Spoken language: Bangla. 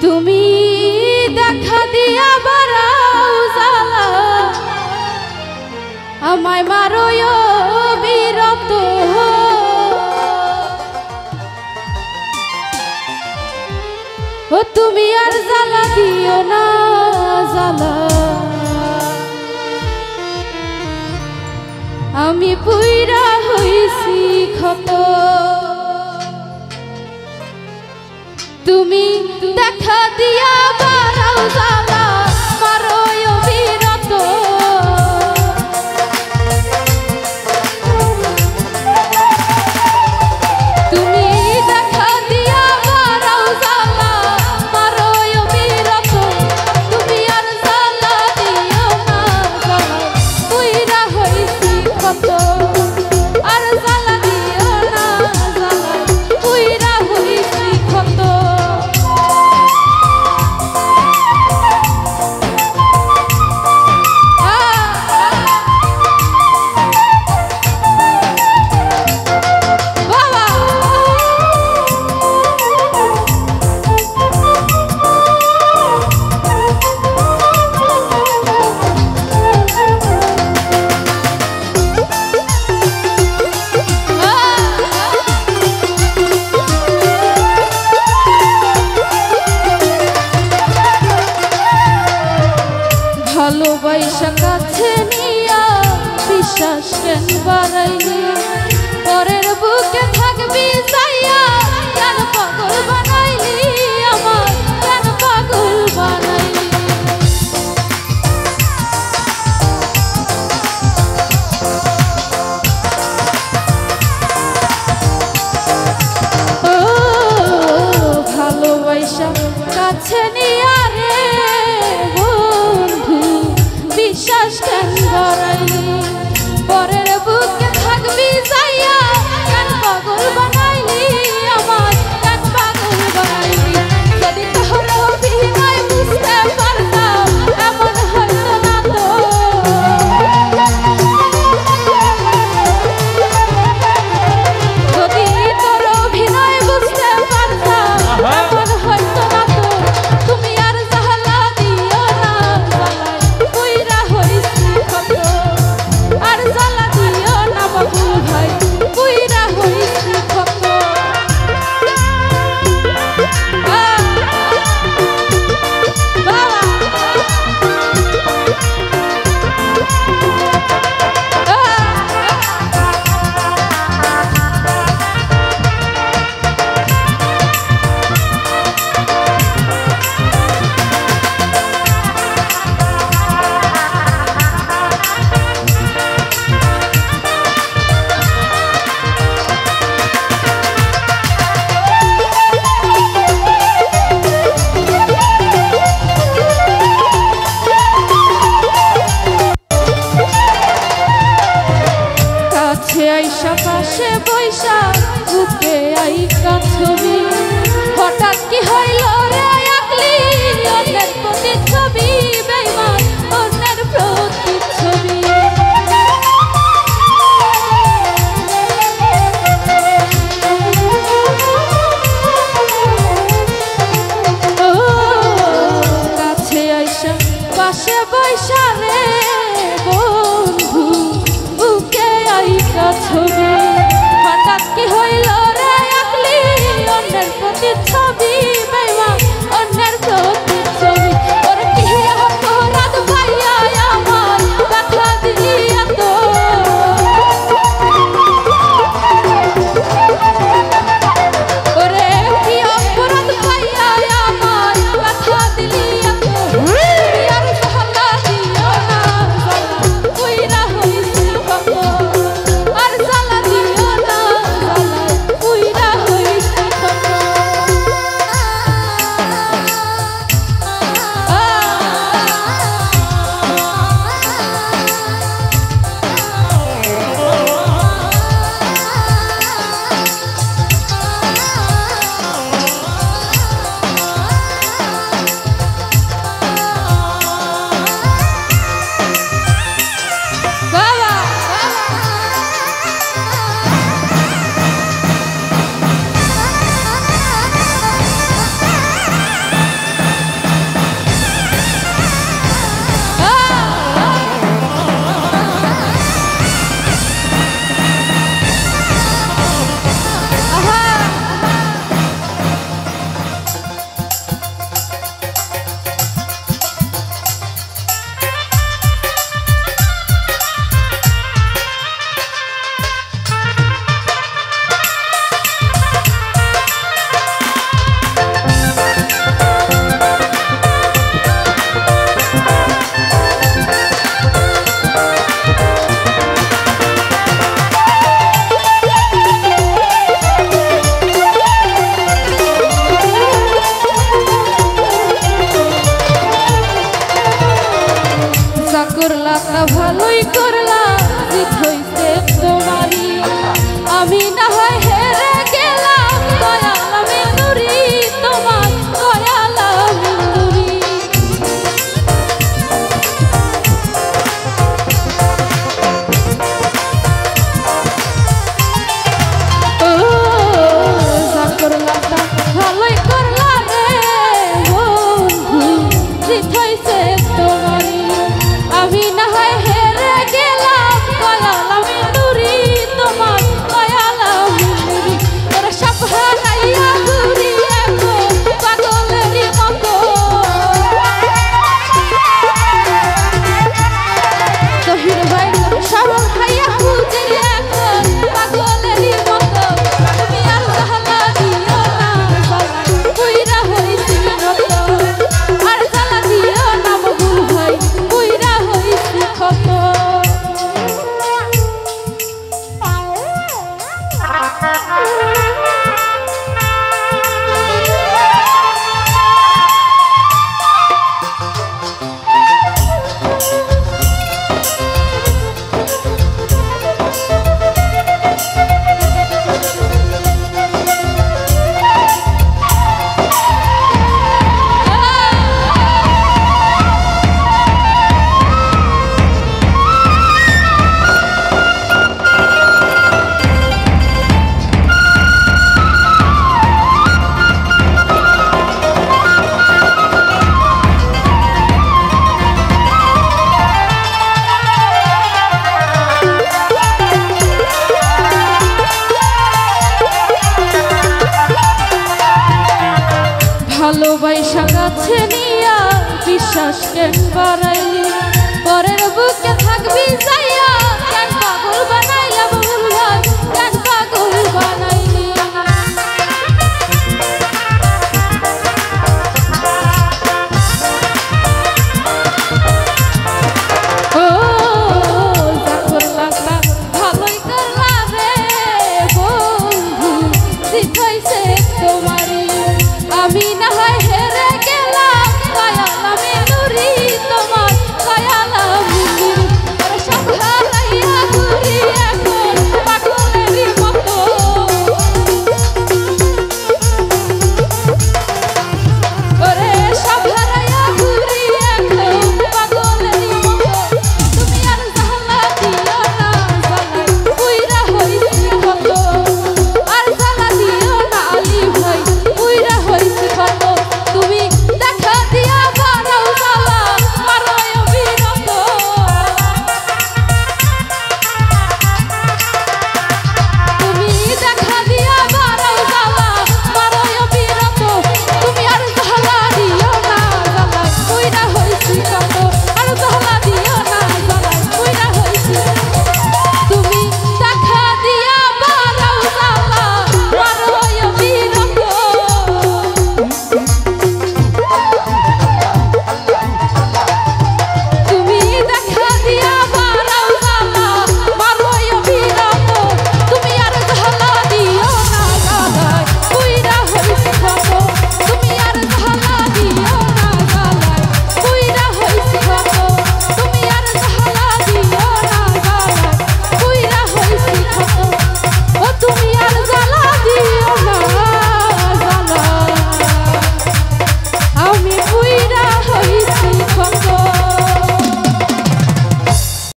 তুমি দেখা দিয়া বাড়াও জ্বালা আমায় মারোয় বিরক্ত ও তুমি আর জ্বালা দিও না জ্বালা আমি পুইরা হইছি ক্ষত তুমি দেখা দিয়া বাড়াও জ্বালা মারোয় বিরত তুমি দেখা দিয়া বাড়াও জ্বালা মারোয় বিরত তুমি আর জ্বালা দিও না জ্বালা পুইরা হইছি ক্ষত আর জ্বালা দিও না জ্বালা পুইরা হইছি ক্ষত ভালোবাসা কাছে নিয়া বিশ্বাস কেন বাড়াইলি পরের বুকে থাকবি যাইয়া কেন পাগল বানাইলি আমার কেন পাগল বানাইলি ও ভালোবাসা কাছে নিয়া রে বিশ্বাস কেন বাড়াইলি পরের বুকে থাকবি যাইয়া কেন পাগল বানাইলি আমার কেন পাগল বানাইলি যদি তোর অভিনয় বুঝতে পারতাম এমন হইতো না তো যদি তোর অভিনয় বুঝতে পারতাম এমন হইতো না তো তুমি আর জ্বালা দিও না পুইরা হইছি ক্ষত আর জ্বালা দিও না বাবুল ভাই পুইরা হইছি ক্ষত আইসা পাশে বৈশা বুকে আইকা ছবি হঠাৎ কি হইল রে আকলি অন্যের প্রতি ছবি বেইমান অন্যের প্রতি ছবি ও কাছে আইসা পাশে বৈশা রে বন্ধু বুকে আইকা ছবি হঠাৎ কি হইল রে আকলি অন্যের প্রতি ছবি বেইমান অন্যের প্রতি ছবি ওর কি অপরাধ ভাইয়া আমার ব্যথা দিলি এত ওরে কি অপরাধ ভাইয়া আমার ব্যথা দিলি এত আর জ্বালা দিও ভালোই করলা জিত হইছে তোমারই আমি না হয় হেরে গেলাম দয়াল আমি নুরি তোমার দয়াল আমি নুরি ও যা করলা তা ভালোই করলা রে বন্ধু জিত হইছে তোমারই আমি না হয় হেরে গেলাম দয়াল আমি নুরি তোমার দয়াল আমি নুরি তোর সব হারাইয়া ঘুরি এখন পাগলেরই মতো জহির ভাই তোর সব হারাইয়া ঘুরি এখন পাগলেরই মতো তুমি আর জ্বালা দিও না জ্বালায় পুইরা হইছি নত আর জ্বালা দিও না বকুল ভাই পুইরা হইছি ক্ষত ভালোবাসা কাছে নিয়া বিশ্বাস কেন বাড়াইলি পরের বুকে থাকবি